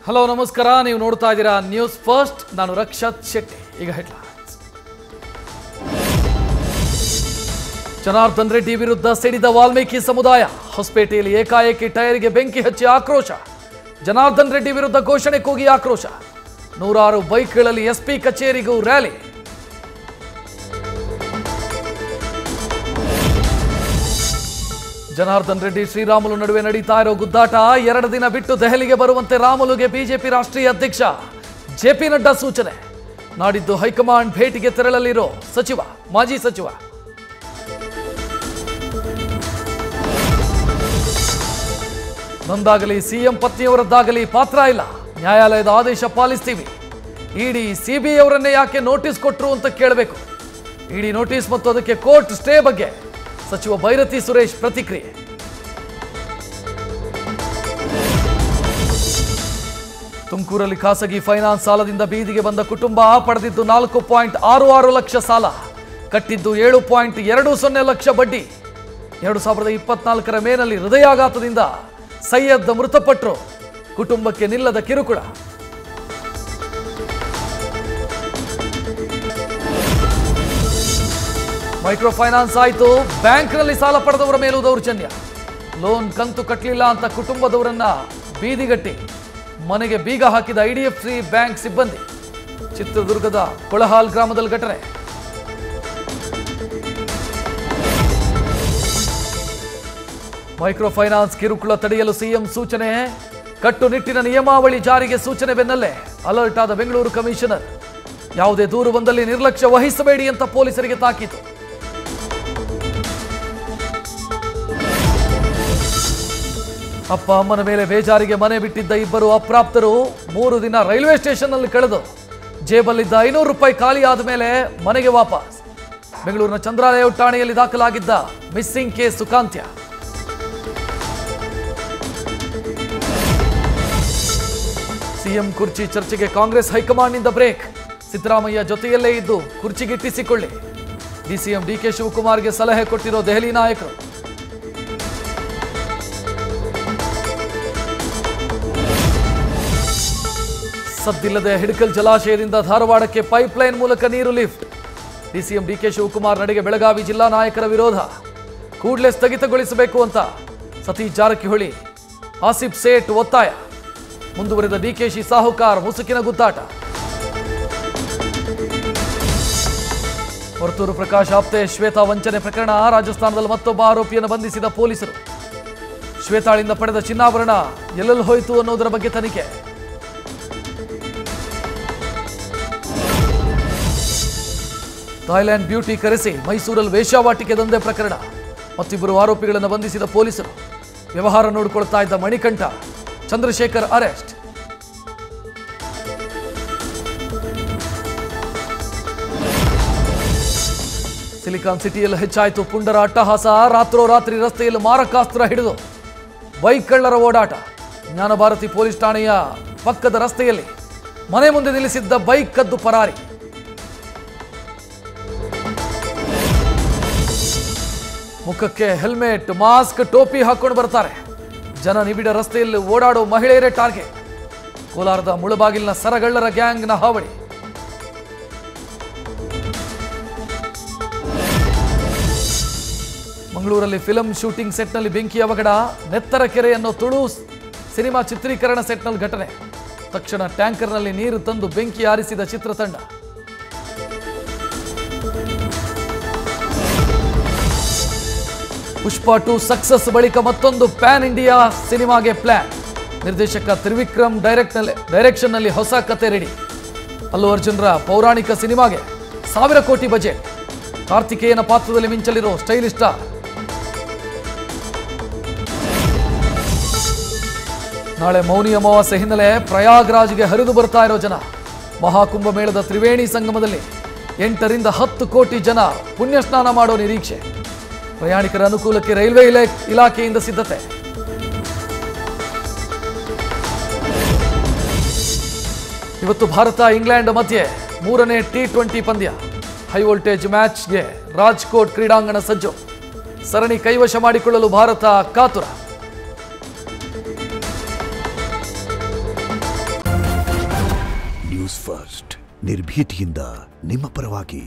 Hello ನಮಸ್ಕಾರ, ನೀವು ನೋಡ್ತಾ ಇದ್ದೀರಾ ನ್ಯೂಸ್ ಫಸ್ಟ್. ನಾನು ರಕ್ಷತ್ ಶೆಟ್ಟಿ. ಈಗ ಹೆಡ್ಲೈನ್ಸ್. ಜನಾರ್ದನ್ ರೆಡ್ಡಿ ವಿರುದ್ಧ ಸಿಡಿದ ವಾಲ್ಮೀಕಿ ಸಮುದಾಯ. ಹೊಸಪೇಟೆಯಲ್ಲಿ ಏಕಾಏಕಿ ಟೈರ್ಗೆ ಬೆಂಕಿ ಹಚ್ಚಿ ಆಕ್ರೋಶ. ಜನಾರ್ದನ್ ರೆಡ್ಡಿ ವಿರುದ್ಧ ಘೋಷಣೆ ಕೂಗಿ ಆಕ್ರೋಶ. ನೂರಾರು ಬೈಕ್ಗಳಲ್ಲಿ ಎಸ್ಪಿ ಕಚೇರಿಗೂ ರ್ಯಾಲಿ. ಜನಾರ್ದನ್ ರೆಡ್ಡಿ ಶ್ರೀರಾಮುಲು ನಡುವೆ ನಡೀತಾ ಇರೋ ಗುದ್ದಾಟ. 2 ದಿನ ಬಿಟ್ಟು ದೆಹಲಿಗೆ ಬರುವಂತೆ ರಾಮುಲುಗೆ ಬಿಜೆಪಿ ರಾಷ್ಟ್ರೀಯ ಅಧ್ಯಕ್ಷ ಜೆಪಿ ನಡ್ಡಾ ಸೂಚನೆ. ನಾಡಿದ್ದು ಹೈಕಮಾಂಡ್ ಭೇಟಿಗೆ ತೆರಳಲಿರೋ ಮಾಜಿ ಸಚಿವ. ನಂದಾಗಲಿ ಸಿಎಂ ಪತ್ನಿಯವರದ್ದಾಗಲಿ ಪಾತ್ರ ಇಲ್ಲ. ನ್ಯಾಯಾಲಯದ ಆದೇಶ ಪಾಲಿಸ್ತೀವಿ. ಇಡಿ ಸಿಬಿಐ ಅವರನ್ನೇ ಯಾಕೆ ನೋಟಿಸ್ ಕೊಟ್ಟರು ಅಂತ ಕೇಳಬೇಕು. ಇಡಿ ನೋಟಿಸ್ ಮತ್ತು ಅದಕ್ಕೆ ಕೋರ್ಟ್ ಸ್ಟೇ ಬಗ್ಗೆ ಸಚಿವ ಭೈರತಿ ಸುರೇಶ್ ಪ್ರತಿಕ್ರಿಯೆ. ತುಮಕೂರಲ್ಲಿ ಖಾಸಗಿ ಫೈನಾನ್ಸ್ ಸಾಲದಿಂದ ಬೀದಿಗೆ ಬಂದ ಕುಟುಂಬ. ಪಡೆದಿದ್ದು 4.66 ಲಕ್ಷ ಸಾಲ, ಕಟ್ಟಿದ್ದು 7.20 ಲಕ್ಷ ಬಡ್ಡಿ. 2024 ಮೇನಲ್ಲಿ ಹೃದಯಾಘಾತದಿಂದ ಸೈಯದ್ ಮೃತಪಟ್ಟರು. ಕುಟುಂಬಕ್ಕೆ ನಿಲ್ಲದ ಕಿರುಕುಳ. ಮೈಕ್ರೋ ಫೈನಾನ್ಸ್ ಆಯಿತು, ಬ್ಯಾಂಕ್ನಲ್ಲಿ ಸಾಲ ಪಡೆದವರ ಮೇಲೂ ದೌರ್ಜನ್ಯ. ಲೋನ್ ಕಂತು ಕಟ್ಟಲಿಲ್ಲ ಅಂತ ಕುಟುಂಬದವರನ್ನ ಬೀದಿಗಟ್ಟಿ ಮನೆಗೆ ಬೀಗ ಹಾಕಿದ ಐಡಿಎಫ್ಸಿ ಬ್ಯಾಂಕ್ ಸಿಬ್ಬಂದಿ. ಚಿತ್ರದುರ್ಗದ ಕೊಳಹಾಲ್ ಗ್ರಾಮದಲ್ಲಿ ಘಟನೆ. ಮೈಕ್ರೋ ಫೈನಾನ್ಸ್ ಕಿರುಕುಳ ತಡೆಯಲು ಸಿಎಂ ಸೂಚನೆ. ಕಟ್ಟುನಿಟ್ಟಿನ ನಿಯಮಾವಳಿ ಜಾರಿಗೆ ಸೂಚನೆ ಬೆನ್ನಲ್ಲೇ ಅಲರ್ಟ್ ಆದ ಬೆಂಗಳೂರು ಕಮಿಷನರ್. ಯಾವುದೇ ದೂರು ಬಂದಲ್ಲಿ ನಿರ್ಲಕ್ಷ್ಯ ವಹಿಸಬೇಡಿ ಅಂತ ಪೊಲೀಸರಿಗೆ ತಾಕೀತು. ಅಪ್ಪ ಅಮ್ಮನ ಮೇಲೆ ಬೇಜಾರಿಗೆ ಮನೆ ಬಿಟ್ಟಿದ್ದ ಇಬ್ಬರು ಅಪ್ರಾಪ್ತರು 3 ದಿನ ರೈಲ್ವೆ ಸ್ಟೇಷನ್ನಲ್ಲಿ ಕಳೆದು ಜೇಬಲ್ಲಿದ್ದ 500 ರೂಪಾಯಿ ಖಾಲಿಯಾದ ಮೇಲೆ ಮನೆಗೆ ವಾಪಸ್. ಬೆಂಗಳೂರಿನ ಚಂದ್ರಾಲಯ ಠಾಣೆಯಲ್ಲಿ ದಾಖಲಾಗಿದ್ದ ಮಿಸ್ಸಿಂಗ್ ಕೇಸ್ ಸುಖಾಂತ್ಯ. ಸಿಎಂ ಕುರ್ಚಿ ಚರ್ಚೆಗೆ ಕಾಂಗ್ರೆಸ್ ಹೈಕಮಾಂಡ್ನಿಂದ ಬ್ರೇಕ್. ಸಿದ್ದರಾಮಯ್ಯ ಜೊತೆಯಲ್ಲೇ ಇದ್ದು ಕುರ್ಚಿಗಿಟ್ಟಿಸಿಕೊಳ್ಳಿ. ಡಿಸಿಎಂ ಡಿಕೆ ಶಿವಕುಮಾರ್ಗೆ ಸಲಹೆ ಕೊಟ್ಟಿರೋ ದೆಹಲಿ ನಾಯಕರು. ಸದ್ದಿಲ್ಲದೆ ಹಿಡಕಲ್ ಜಲಾಶಯದಿಂದ ಧಾರವಾಡಕ್ಕೆ ಪೈಪ್ಲೈನ್ ಮೂಲಕ ನೀರು ಲಿಫ್ಟ್. ಡಿಸಿಎಂ ಡಿಕೆ ಶಿವಕುಮಾರ್ ನಡೆಗೆ ಬೆಳಗಾವಿ ಜಿಲ್ಲಾ ನಾಯಕರ ವಿರೋಧ. ಕೂಡಲೇ ಸ್ಥಗಿತಗೊಳಿಸಬೇಕು ಅಂತ ಸತೀಶ್ ಜಾರಕಿಹೊಳಿ, ಆಸಿಫ್ ಸೇಠ್ ಒತ್ತಾಯ. ಮುಂದುವರೆದ ಡಿಕೆಶಿ ಸಾಹುಕಾರ್ ಮುಸುಕಿನ ಗುದ್ದಾಟ. ಹೊರತೂರು ಪ್ರಕಾಶ್ ಆಪ್ತೆ ಶ್ವೇತಾ ವಂಚನೆ ಪ್ರಕರಣ. ರಾಜಸ್ಥಾನದಲ್ಲಿ ಮತ್ತೊಬ್ಬ ಆರೋಪಿಯನ್ನು ಬಂಧಿಸಿದ ಪೊಲೀಸರು. ಶ್ವೇತಾಳಿಂದ ಪಡೆದ ಚಿನ್ನಾಭರಣ ಎಲ್ಲೆಲ್ಲಿ ಹೋಯಿತು ಅನ್ನೋದರ ಬಗ್ಗೆ ತನಿಖೆ. ಥಾಯ್ಲೆಂಡ್ ಬ್ಯೂಟಿ ಕರೆಸಿ ಮೈಸೂರಲ್ಲಿ ವೇಶ್ಯಾವಾಟಿಕೆ ದಂಧೆ ಪ್ರಕರಣ. ಮತ್ತಿಬ್ಬರು ಆರೋಪಿಗಳನ್ನು ಬಂಧಿಸಿದ ಪೊಲೀಸರು. ವ್ಯವಹಾರ ನೋಡಿಕೊಳ್ತಾ ಇದ್ದ ಮಣಿಕಂಠ, ಚಂದ್ರಶೇಖರ್ ಅರೆಸ್ಟ್. ಸಿಲಿಕಾನ್ ಸಿಟಿಯಲ್ಲಿ ಹೆಚ್ಚಾಯಿತು ಪುಂಡರ ಅಟ್ಟಹಾಸ. ರಾತ್ರೋರಾತ್ರಿ ರಸ್ತೆಯಲ್ಲಿ ಮಾರಕಾಸ್ತ್ರ ಹಿಡಿದು ಬೈಕ್ ಕಳ್ಳರ ಓಡಾಟ. ಜ್ಞಾನಭಾರತಿ ಪೊಲೀಸ್ ಠಾಣೆಯ ಪಕ್ಕದ ರಸ್ತೆಯಲ್ಲಿ ಮನೆ ಮುಂದೆ ನಿಲ್ಲಿಸಿದ್ದ ಬೈಕ್ ಕದ್ದು ಪರಾರಿ. ಮುಖಕ್ಕೆ ಹೆಲ್ಮೆಟ್, ಮಾಸ್ಕ್, ಟೋಪಿ ಹಾಕೊಂಡು ಬರ್ತಾರೆ. ಜನ ನಿಬಿಡ ರಸ್ತೆಯಲ್ಲಿ ಓಡಾಡೋ ಮಹಿಳೆಯರೇ ಟಾರ್ಗೆಟ್. ಕೋಲಾರದ ಮುಳಬಾಗಿಲಿನ ಸರಗಳ್ಳರ ಗ್ಯಾಂಗ್ನ ಹಾವಳಿ. ಮಂಗಳೂರಲ್ಲಿ ಫಿಲಂ ಶೂಟಿಂಗ್ ಸೆಟ್ನಲ್ಲಿ ಬೆಂಕಿ ಅವಘಡ. ನೆತ್ತರ ಕೆರೆ ಅನ್ನೋ ತುಳು ಸಿನಿಮಾ ಚಿತ್ರೀಕರಣ ಸೆಟ್ನಲ್ಲಿ ಘಟನೆ. ತಕ್ಷಣ ಟ್ಯಾಂಕರ್ನಲ್ಲಿ ನೀರು ತಂದು ಬೆಂಕಿ ಆರಿಸಿದ ಚಿತ್ರತಂಡ. ಪುಷ್ಪ 2 ಸಕ್ಸಸ್ ಬಳಿಕ ಮತ್ತೊಂದು ಪ್ಯಾನ್ ಇಂಡಿಯಾ ಸಿನಿಮಾಗೆ ಪ್ಲಾನ್. ನಿರ್ದೇಶಕ ತ್ರಿವಿಕ್ರಮ್ ಡೈರೆಕ್ಷನ್ನಲ್ಲಿ ಹೊಸ ಕತೆ ರೆಡಿ. ಅಲ್ಲು ಅರ್ಜುನ್ರ ಪೌರಾಣಿಕ ಸಿನಿಮಾಗೆ 1000 ಕೋಟಿ ಬಜೆಟ್. ಕಾರ್ತಿಕೇಯನ ಪಾತ್ರದಲ್ಲಿ ಮಿಂಚಲಿರೋ ಸ್ಟೈಲಿಶ್ ಸ್ಟಾರ್. ನಾಳೆ ಮೌನಿ ಅಮಾವಾಸ್ಯೆ ಹಿನ್ನೆಲೆ ಪ್ರಯಾಗ್ರಾಜ್ಗೆ ಹರಿದು ಬರ್ತಾ ಇರೋ ಜನ. ಮಹಾಕುಂಭ ಮೇಳದ ತ್ರಿವೇಣಿ ಸಂಗಮದಲ್ಲಿ 8 ರಿಂದ 10 ಕೋಟಿ ಜನ ಪುಣ್ಯ ಸ್ನಾನ ಮಾಡೋ ನಿರೀಕ್ಷೆ. ಪ್ರಯಾಣಿಕರ ಅನುಕೂಲಕ್ಕೆ ರೈಲ್ವೆ ಇಲಾಖೆಯಿಂದ ಸಿದ್ಧತೆ. ಇವತ್ತು ಭಾರತ ಇಂಗ್ಲೆಂಡ್ ಮಧ್ಯೆ 3ನೇ T20 ಪಂದ್ಯ. ಹೈ ವೋಲ್ಟೇಜ್ ಮ್ಯಾಚ್ಗೆ ರಾಜ್ಕೋಟ್ ಕ್ರೀಡಾಂಗಣ ಸಜ್ಜು. ಸರಣಿ ಕೈವಶ ಮಾಡಿಕೊಳ್ಳಲು ಭಾರತ ಕಾತುರ. ನ್ಯೂಸ್ ಫಸ್ಟ್ ನಿರ್ಭೀತಿಯಿಂದ ನಿಮ್ಮ ಪರವಾಗಿ.